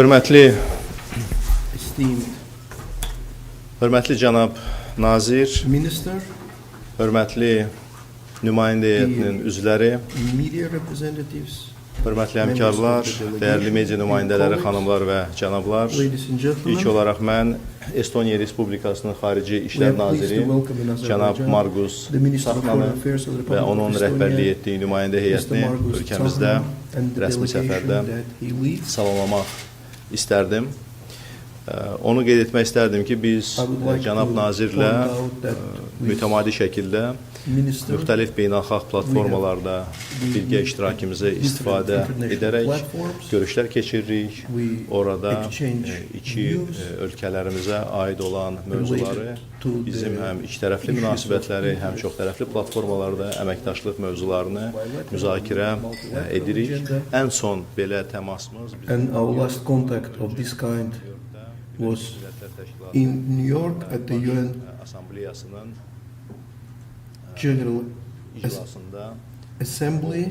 Hörmətli esteemed cənab nazir, minister, hörmətli nümayəndə heyətinin üzvləri, media representatives, hörmətli həmkarlar, dəyərli media nümayəndələri, xanımlar və cənablar. ladies and İlk gentlemen, olaraq mən Estoniya Respublikasının Xarici we İşlər are pleased Naziri to welcome in cənab Azerbaijan Margus the Minister of Saxnanı Foreign Affairs of the və Republic onun of rəhbərlik Estonia, etdiyi nümayəndə Mr. heyətini Margus ölkəmizdə Saxnan, and the rəsmi delegation səfərdə that he leads. salamlamaq istərdim. Onu qeyd etmək istərdim ki, biz I would like cənab to nazirlə point out that with mütəmadi şəkildə Minister, müxtəlif beynəlxalq platformalarda birgə iştirakımızı istifadə edərək görüşlər keçiririk. we Orada exchange iki views ölkələrimizə aid olan mövzuları, to bizim the həm ikitərəfli münasibətləri, həm çoxtərəfli platformalarda əməkdaşlıq mövzularını müzakirə edirik. Ən son belə təmasımız and our last contact of this kind was in New York at the UN Assambleyasının General iclasında. Assembly.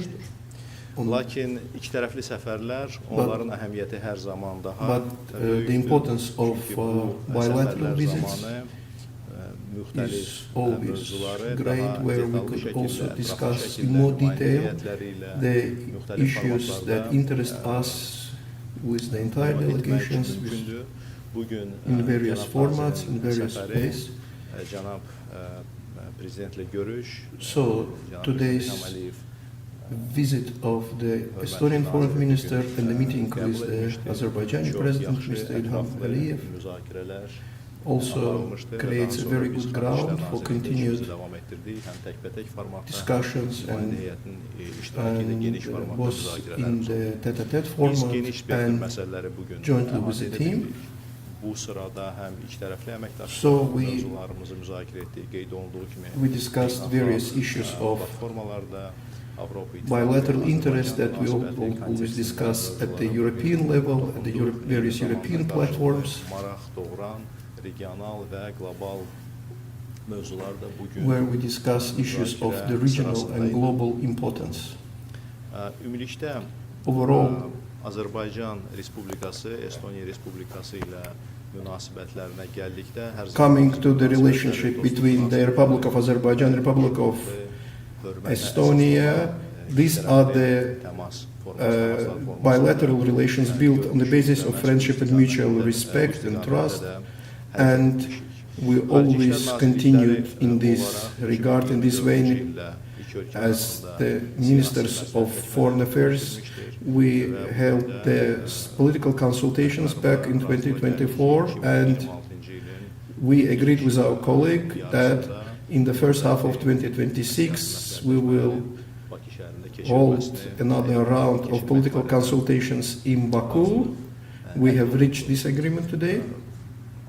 Lakin ikitərəfli səfərlər, onların əhəmiyyəti hər zaman daha But the importance of bilateral visits müxtəlif is always mövzuları great, daha where we detallı could also şəkildə, discuss rahat in şəkildə more nümayəndə detail heyətləri ilə the müxtəlif issues that formatlarda interest us with the entire etmək delegations mümkündür. Bugün in various cənab formats, nazirin in various səfəri, ways. Cənab prezidentlə görüş, So cənab today's İlham Əliyev visit of the Estonian foreign minister and the meeting with the Azerbaijani president, Mr. Ilham Aliyev, müzakirələr also creates a very good ground for continued discussions and was in the tete-a-tete format and jointly with the team. Bu sırada həm ikitərəfli əməkdaşlıq So mövzularımızı müzakirə etdik, qeyd olunduğu kimi we discussed various issues of platformalarda bilateral interests that we always discuss at the European level, at the various European platforms, maraq doğuran regional və qlobal mövzular da bugün where we discuss issues of the regional and global importance. Ümumilikdə Overall, Azərbaycan Respublikası, Estoniya Respublikası ilə münasibətlərinə gəldikdə hər zaman coming to the relationship between the Republic of Azerbaijan, Republic of Estonia, these are the bilateral relations built on the basis of friendship and mutual respect and trust, and we always continued in this regard, in this vein. As the ministers of foreign affairs, we held the political consultations back in 2024, and we agreed with our colleague that in the first half of 2026 we will hold another round of political consultations in Baku. We have reached this agreement today.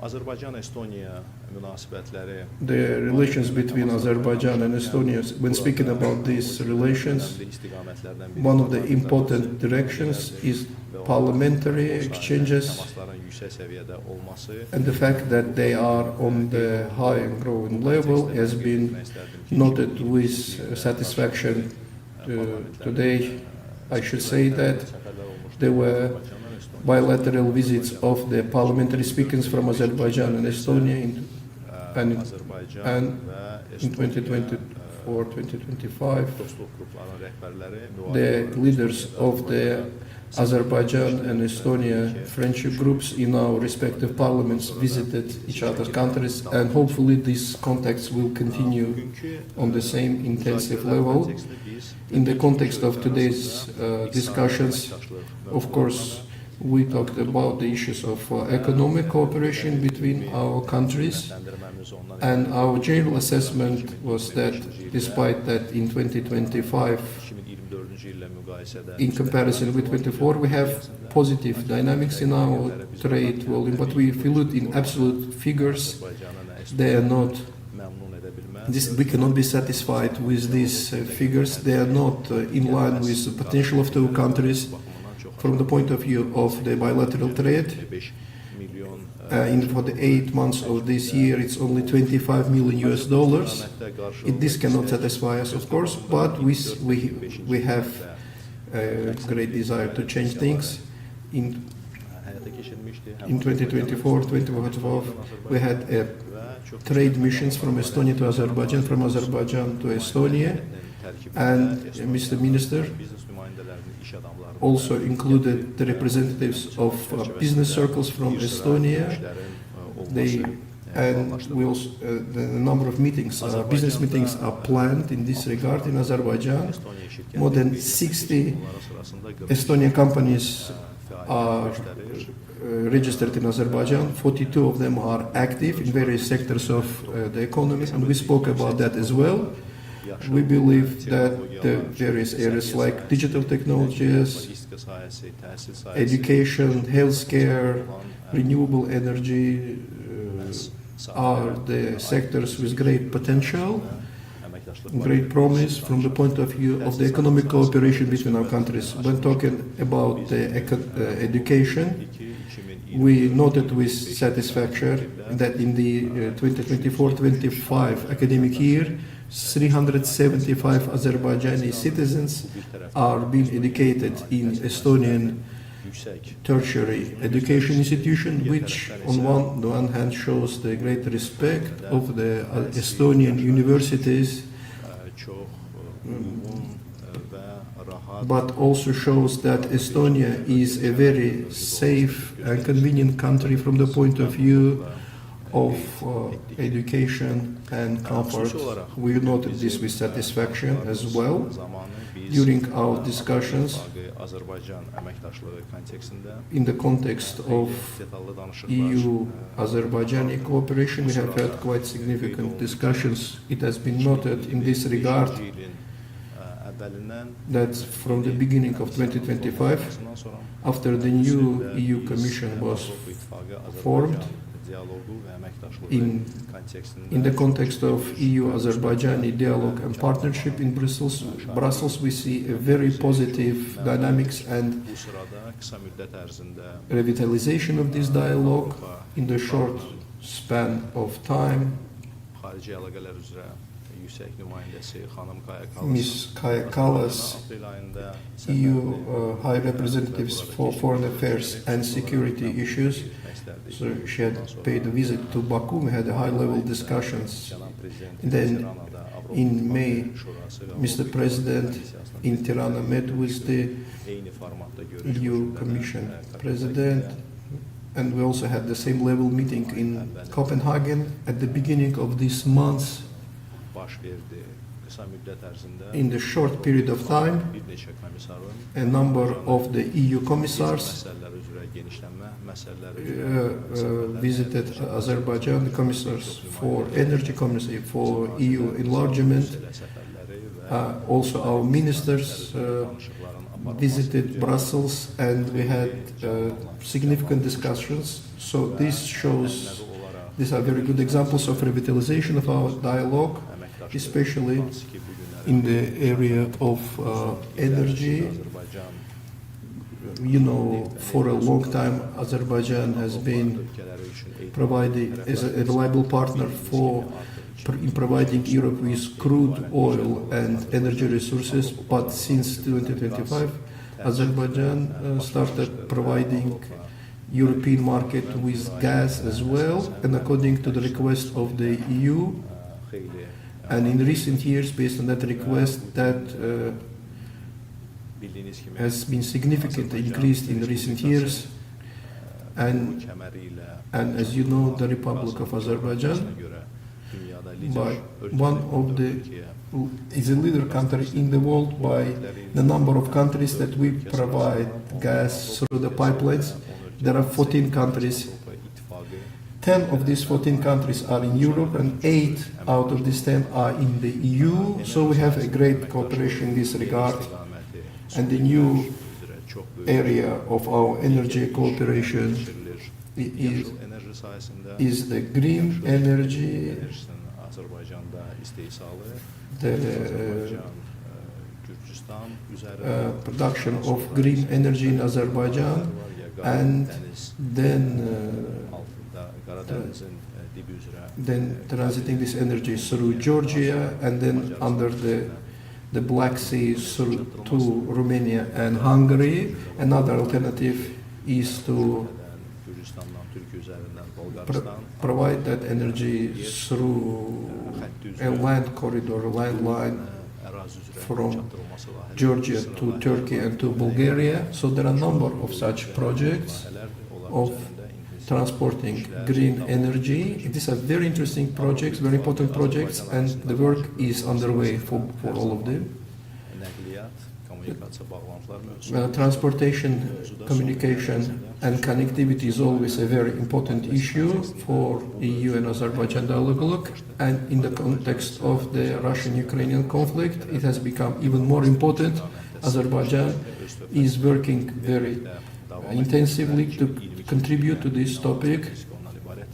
Azərbaycan-Estoniya münasibətləri The relations between Azerbaijan and Estonia, when speaking about these relations, one of the important directions is parliamentary exchanges and the fact that they are on the high and growing level has been noted with satisfaction. Today, I should say that there were bilateral visits of the parliamentary speakers from Azerbaijan and Estonia in 2024-2025. The leaders of the Azerbaijan and Estonia friendship groups in our respective parliaments visited each other's countries, and hopefully these contacts will continue on the same intensive level. In the context of today's discussions, of course, we talked about the issues of economic cooperation between our countries, and our general assessment was that despite that in 2025, in comparison with 24, we have positive dynamics in our trade volume, but if we look in absolute figures, they are not. We cannot be satisfied with these figures. They are not in line with the potential of two countries. From the point of view of the bilateral trade, for the 8 months of this year, it's only $25 million. This cannot satisfy us, of course, but we have a great desire to change things. in 2024, 2025, we had trade missions from Estonia to Azerbaijan, from Azerbaijan to Estonia, and Mr. Minister also included the representatives of business circles from Estonia. The number of meetings, business meetings are planned in this regard in Azerbaijan. More than 60 Estonian companies are registered in Azerbaijan. 42 of them are active in various sectors of the economy, and we spoke about that as well. We believe that the various areas like digital technologies, education, healthcare, renewable energy are the sectors with great potential, great promise from the point of view of the economic cooperation between our countries. When talking about the education, we noted with satisfaction that in the 2024-25 academic year, 375 Azerbaijani citizens are being educated in Estonian tertiary education institution, which on one hand shows the great respect of the Estonian universities, but also shows that Estonia is a very safe and convenient country from the point of view of education and comfort. We noted this with satisfaction as well during our discussions in the context of EU-Azerbaijani cooperation. We have had quite significant discussions. It has been noted in this regard that from the beginning of 2025, after the new EU Commission was formed, in the context of EU-Azerbaijani dialogue and partnership in Brussels, we see a very positive dynamics and revitalization of this dialogue in the short span of time. Ms. Kaya Kallas, EU High Representatives for Foreign Affairs and Security Issues, so she had paid a visit to Baku. We had high-level discussions. And then in May, Mr. President in Tirana met with the EU Commission President, and we also had the same level meeting in Copenhagen at the beginning of this month. In the short period of time, a number of the EU commissars visited Azerbaijan, the commissars for energy, commissary for EU enlargement. Also our ministers visited Brussels, and we had significant discussions. So this shows, these are very good examples of revitalization of our dialogue, especially in the area of energy. You know, for a long time, Azerbaijan has been providing as a reliable partner in providing Europe with crude oil and energy resources. But since 2025, Azerbaijan started providing European market with gas as well, and according to the request of the EU. And in recent years, based on that request, that has been significantly increased in recent years. And as you know, the Republic of Azerbaijan, is a leader country in the world by the number of countries that we provide gas through the pipelines. There are 14 countries. 10 of these 14 countries are in Europe, and 8 out of these 10 are in the EU. So we have a great cooperation in this regard. And the new area of our energy cooperation is the green energy, the production of green energy in Azerbaijan, and then transiting this energy through Georgia, and then under the Black Sea to Romania and Hungary. Another alternative is to Gürcüstandan, Türkiye üzerinden, pro- Bulgaristan, provide that energy through a land corridor, a land line ərazi üzrə from çatdırılması layihələri, Georgia to Turkey and to Bulgaria. So there are a number of such projects layihələrdir. of transporting green energy. These are very interesting projects, very important projects, and the work is underway for all of them. Nəqliyyat, kommunikasiya bağlantılar mövzusu. Transportation, communication, and connectivity is always a very important issue for EU and Azerbaijan dialogue. And in the context of the Russian-Ukrainian conflict, it has become even more important. Azerbaijan is working very intensively to contribute to this topic,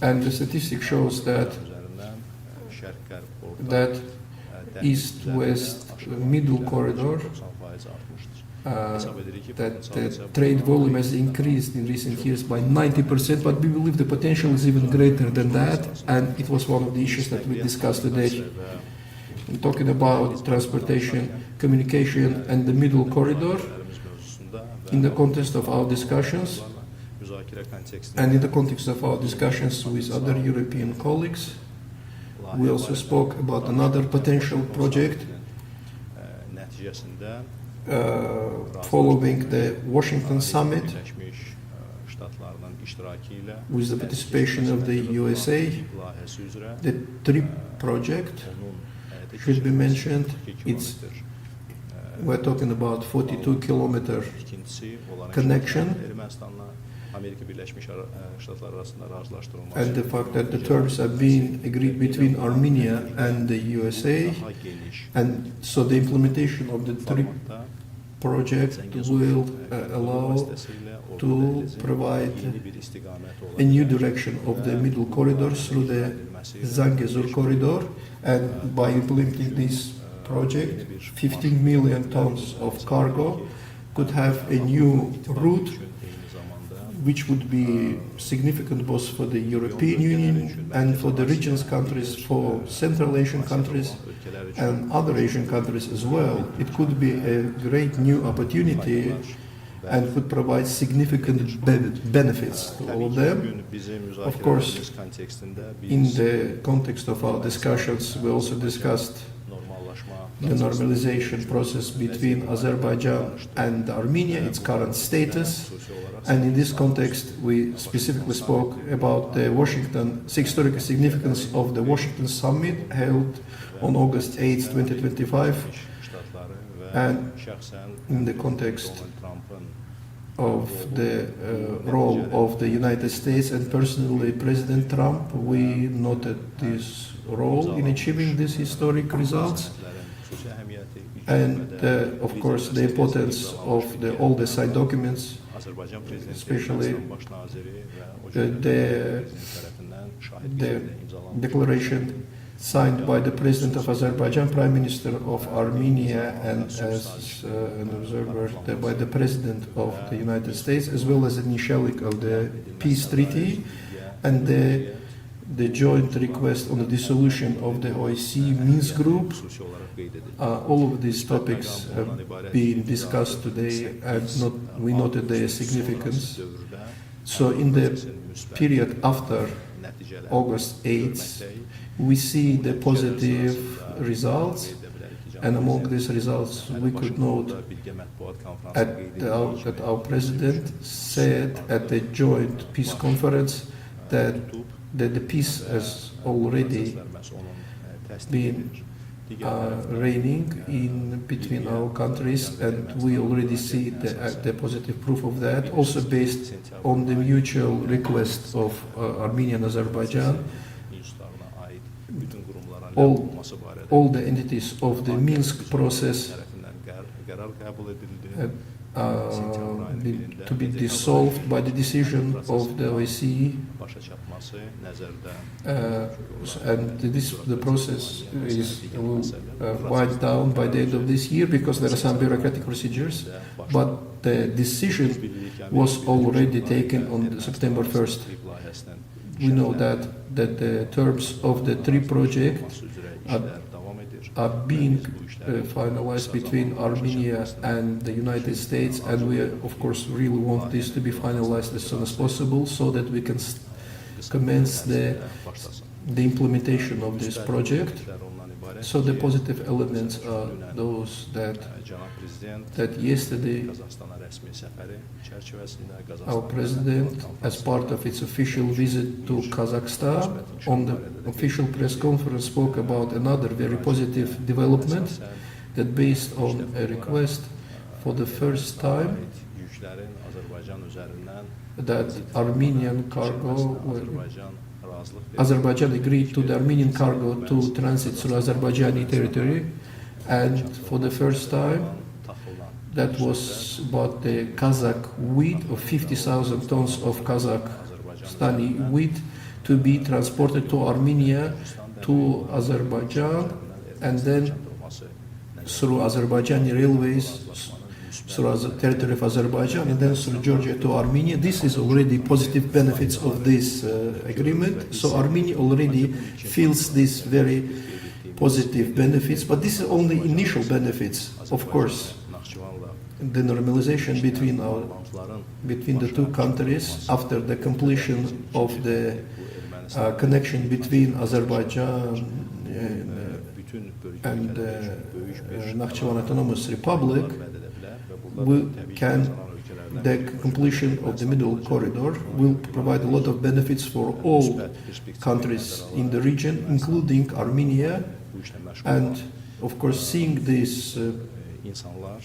and the statistic shows that east-west middle corridor, that the trade volume has increased in recent years by 90%, but we believe the potential is even greater than that, and it was one of the issues that we discussed today. In talking about transportation, communication, and the middle corridor, in the context of our discussions, and in the context of our discussions with other European colleagues, we also spoke about another potential project following the Washington summit with the participation of the USA. The TRIP project should be mentioned. We're talking about 42-kilometer connection, and the fact that the terms are being agreed between Armenia and the USA, and so the implementation of the TRIP project will allow to provide a new direction of the middle corridors through the Zangezur corridor, and by implementing this project, 15 million tons of cargo could have a new route, which would be significant both for the European Union and for the region's countries, for Central Asian countries and other Asian countries as well. It could be a great new opportunity and could provide significant benefits to all of them. Of course, in the context of our discussions, we also discussed the normalization process between Azerbaijan and Armenia, its current status. And in this context, we specifically spoke about the historical significance of the Washington summit held on August 8, 2025. And in the context of the role of the United States and personally President Trump, we noted this role in achieving these historic results. And of course, the importance of all the signed documents, especially the declaration signed by the President of Azerbaijan, Prime Minister of Armenia, and as an observer by the President of the United States, as well as the initialing of the peace treaty, and the joint request on the dissolution of the OSCE Minsk group. All of these topics have been discussed today, and we noted their significance. So in the period after August 8th, we see the positive results, and among these results we could note that our President said at the joint peace conference that the peace has already been reigning in between our countries, and we already see the positive proof of that, also based on the mutual request of Armenia and Azerbaijan. All the entities of the Minsk process to be dissolved by the decision of the OSCE, and the process will wind down by the end of this year because there are some bureaucratic procedures, but the decision was already taken on September 1st. We know that the terms of the TRIP project are being finalized between Armenia and the United States, and we of course really want this to be finalized as soon as possible so that we can commence the implementation of this project. So the positive elements are those that yesterday our president, as part of its official visit to Kazakhstan, on the official press conference spoke about another very positive development, that based on a request for the first time that Armenian cargo Azerbaijan agreed to the Armenian cargo to transit through Azerbaijani territory, and for the first time that was about the Kazakh wheat of 50,000 tons of Kazakhstani wheat to be transported to Armenia, to Azerbaijan, and then through Azerbaijani railways through the territory of Azerbaijan and then through Georgia to Armenia. This is already positive benefits of this agreement. So Armenia already feels these very positive benefits, but this is only initial benefits. Of course, the normalization between the two countries after the completion of the connection between Azerbaijan and Nakhchivan Autonomous Republic, the completion of the middle corridor will provide a lot of benefits for all countries in the region, including Armenia. And of course, seeing these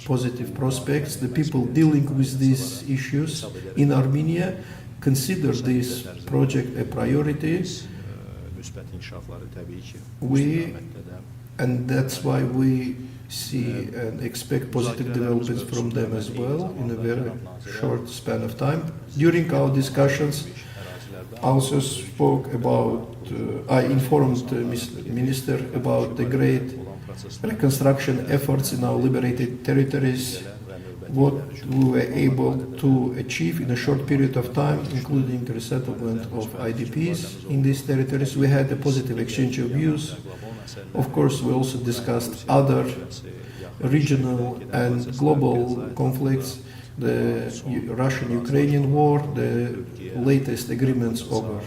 positive prospects, the people dealing with these issues in Armenia consider this project a priority. And that's why we see and expect positive developments from them as well in a very short span of time. During our discussions, I also spoke about, I informed the Minister about the great reconstruction efforts in our liberated territories, what we were able to achieve in a short period of time, including the resettlement of IDPs in these territories. We had a positive exchange of views. Of course, we also discussed other regional and global conflicts, the Russian-Ukrainian war, the latest agreements over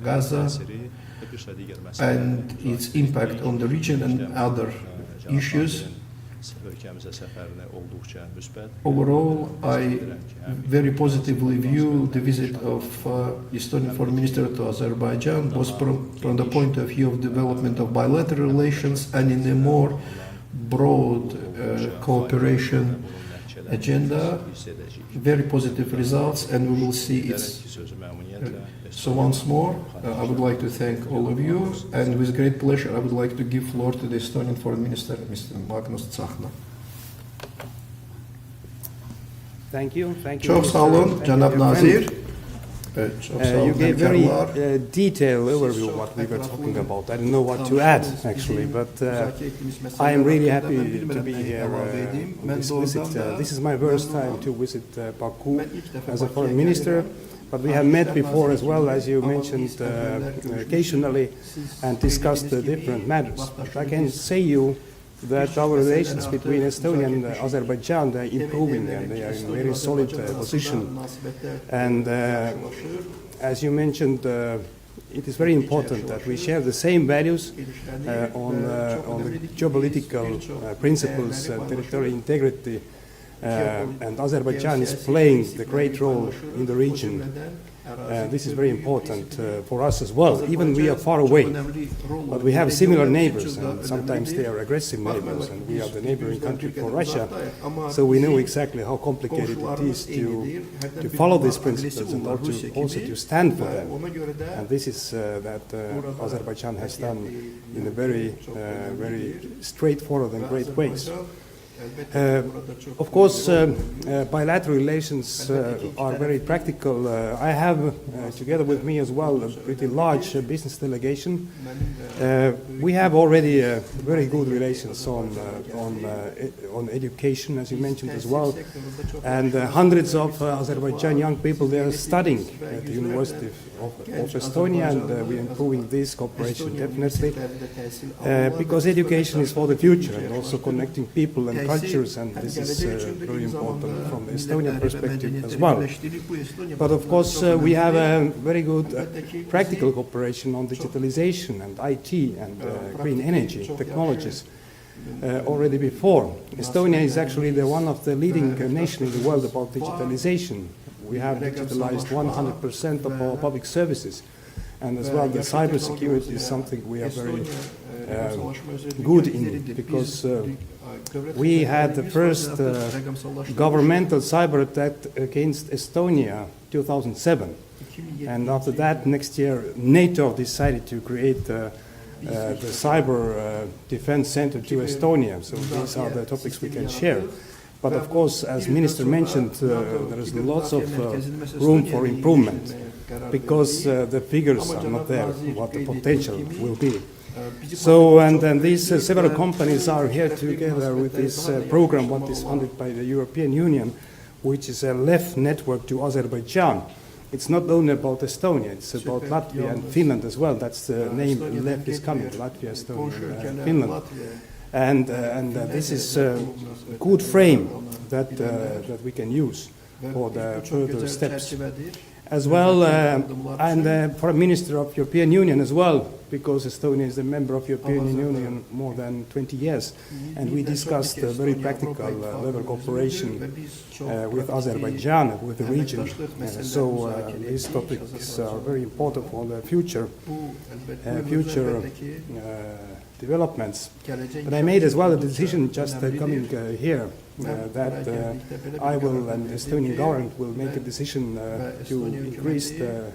Gaza, and its impact on the region and other issues. Overall, I very positively view the visit of Estonian Foreign Minister to Azerbaijan, both from the point of view of development of bilateral relations and in a more broad cooperation agenda. Very positive results, and we will see its. So once more, I would like to thank all of you, and with great pleasure I would like to give floor to the Estonian Foreign Minister, Mr. Magnus Tsahkna. Thank you. Çok sağ olun, Janab Nazir. You gave very detailed overview of what we were talking about. I don't know what to add, actually, but I am really happy to be here on this visit. This is my first time to visit Baku as a foreign minister, but we have met before as well, as you mentioned, occasionally, and discussed different matters. But I can say you that our relations between Estonia and Azerbaijan, they are improving and they are in a very solid position. And as you mentioned, it is very important that we share the same values on the geopolitical principles, territorial integrity, and Azerbaijan is playing the great role in the region. This is very important for us as well. Even we are far away, but we have similar neighbors, and sometimes they are aggressive neighbors, and we are the neighboring country for Russia. So we know exactly how complicated it is to follow these principles and also to stand for them. And this is that Azerbaijan has done in a very straightforward and great ways. Of course, bilateral relations are very practical. I have, together with me as well, a pretty large business delegation. We have already very good relations on education, as you mentioned as well, and hundreds of Azerbaijan young people, they are studying at the University of Estonia, and we're improving this cooperation definitely, because education is for the future and also connecting people and cultures, and this is very important from the Estonian perspective as well. But of course, we have a very good practical cooperation on digitalization and IT and green energy technologies already before. Estonia is actually one of the leading nations in the world about digitalization. We have digitalized 100% of our public services, and as well the cybersecurity is something we are very good in, because we had the first governmental cyber attack against Estonia 2007, and after that, next year, NATO decided to create the cyber defense center to Estonia. So these are the topics we can share. But of course, as Minister mentioned, there is lots of room for improvement, because the figures are not there, what the potential will be. So, and these several companies are here together with this program, what is funded by the European Union, which is a LEF network to Azerbaijan. It's not only about Estonia, it's about Latvia and Finland as well. That's the name LEF is coming, Latvia, Estonia, and Finland. And this is a good frame that we can use for the further steps. As well, and Foreign Minister of European Union as well, because Estonia is a member of European Union more than 20 years, and we discussed very practical level cooperation with Azerbaijan and with the region. So these topics are very important for the future developments. But I made as well a decision just coming here that I will, and the Estonian government will make a decision to increase the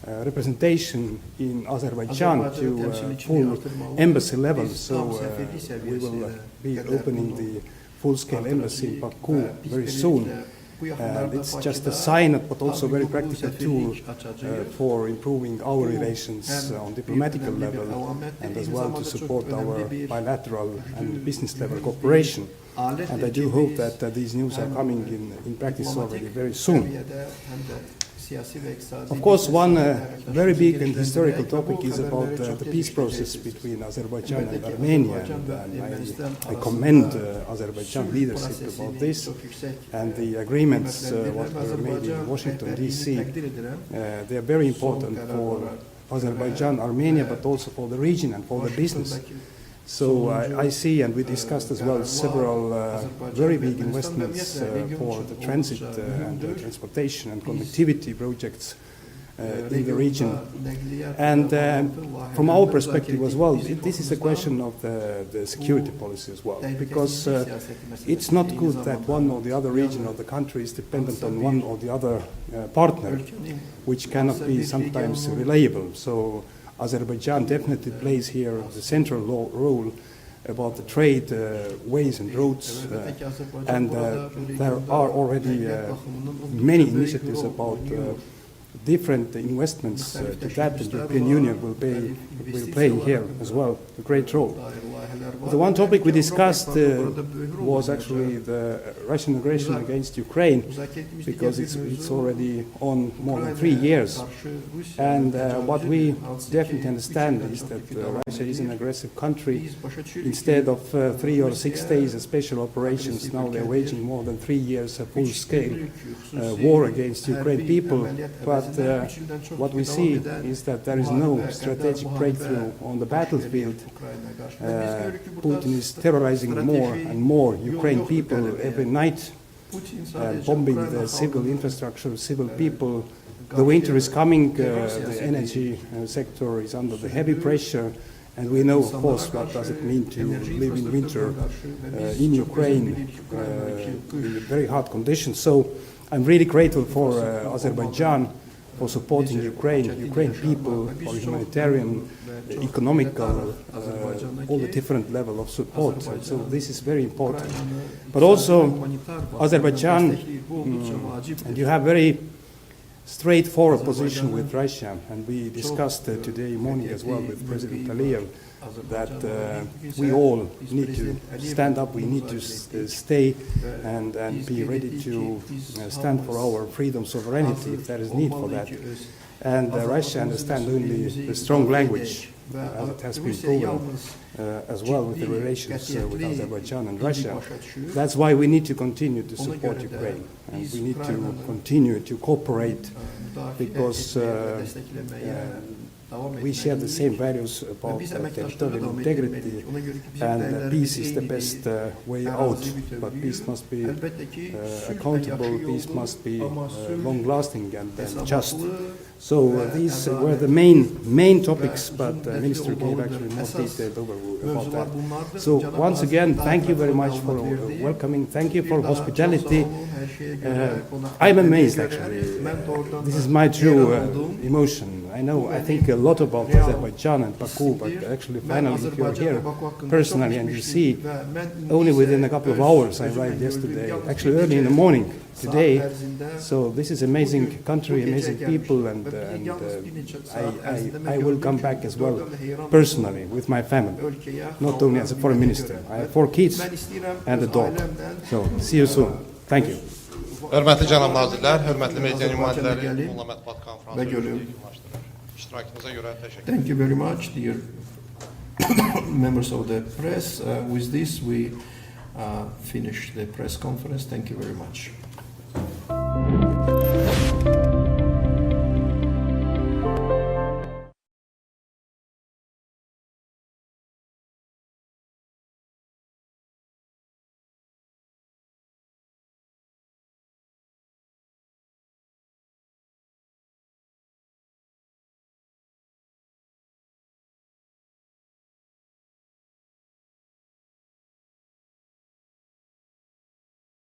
representation in Azerbaijan to full embassy level. So we will be opening the full-scale embassy in Baku very soon. It's just a sign, but also a very practical tool for improving our relations on diplomatic level, and as well to support our bilateral and business level cooperation. And I do hope that these news are coming in practice already very soon. Of course, one very big and historical topic is about the peace process between Azerbaijan and Armenia, and I commend Azerbaijan leadership about this, and the agreements what were made in Washington, D.C. They are very important for Azerbaijan, Armenia, but also for the region and for the business. So I see, and we discussed as well, several very big investments for the transit and transportation and connectivity projects in the region. And from our perspective as well, this is a question of the security policy as well, because it's not good that one or the other region of the country is dependent on one or the other partner, which cannot be sometimes reliable. So Azerbaijan definitely plays here the central role about the trade, ways and roads, and there are already many initiatives about different investments to that, and the European Union will play here as well a great role. The one topic we discussed was actually the Russian aggression against Ukraine, because it's already on more than 3 years. And what we definitely understand is that Russia is an aggressive country. Instead of 3 or 6 days of special operations, now they're waging more than 3 years of full-scale war against Ukraine people. But what we see is that there is no strategic breakthrough on the battlefield. Putin is terrorizing more and more Ukrainian people every night, bombing the civil infrastructure, civil people. The winter is coming, the energy sector is under the heavy pressure, and we know, of course, what does it mean to live in winter in Ukraine in very hard conditions. So I'm really grateful for Azerbaijan for supporting Ukraine people, for humanitarian, economical, all the different level of support. So this is very important. But also Azerbaijan, and you have very straightforward position with Russia, and we discussed today morning as well with President Aliyev that we all need to stand up, we need to stay and be ready to stand for our freedom, sovereignty, if there is need for that. And Russia understands only the strong language, as it has been proven as well with the relations with Azerbaijan and Russia. That's why we need to continue to support Ukraine, and we need to continue to cooperate, because we share the same values about territorial integrity, and peace is the best way out. But peace must be accountable, peace must be long-lasting and just. So these were the main topics, but the Minister gave actually more detailed overview about that. So once again, thank you very much for welcoming, thank you for hospitality. I'm amazed actually. This is my true emotion. I think a lot about Azerbaijan and Baku, but actually finally if you're here personally and you see, only within a couple of hours, I arrived yesterday, actually early in the morning today. So this is amazing country, amazing people, and I will come back as well personally with my family, not only as a foreign minister. I have 4 kids and a dog. So see you soon. Thank you. Hörmətli cənab nazirlər, hörmətli media nümayəndələri, Molla Mətbuat Konfransı iştirakınıza görə təşəkkür. Thank you very much, dear members of the press. With this, we finish the press conference. Thank you very much.